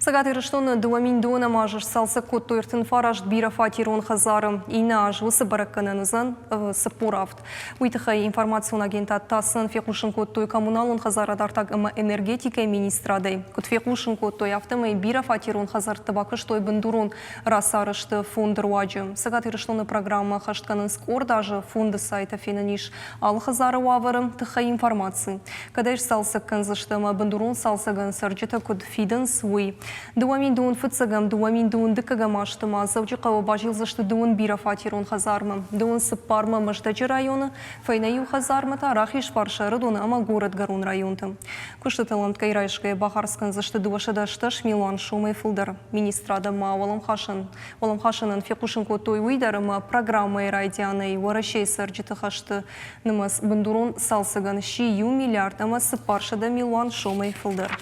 Сагаты Раштона дуамин дуана мажаш салса котто иртен фараш бира фатирон хазарым инаж высы бараккананызан сапуравт. Уйтахай информацион агента тасын фекушин котто коммуналон хазара дартаг энергетика министрадай. Кот фекушин котто автомай бира фатирон хазар табакыш той бандурон расарышты фонд руаджы. Сагаты Раштона программа хаштканын скор даже фонда сайта фенаниш ал хазара уаварым тахай информации. Когда иш салса канзаштама бандурон салса гансарджита код фиденс уи. Дуамин дуун фыцагам, дуамин дуун дыкагам аштыма, завчикава бажил за что дуун бира фатирон хазарма, дуун сыппарма маждачи района, файнаю хазарма та рахиш парша радуна ама город гарун районтым. Кушта талант кайрайшкая бахарскан за что дуашада шташ милуан шумай фылдар. Министрада ма валам хашанан фекушин котой уйдарыма программа райдиана и варащей сарджита хашты намас бандурон салсаган щи ю миллиард ама сыппаршада милуан шумай фылдар.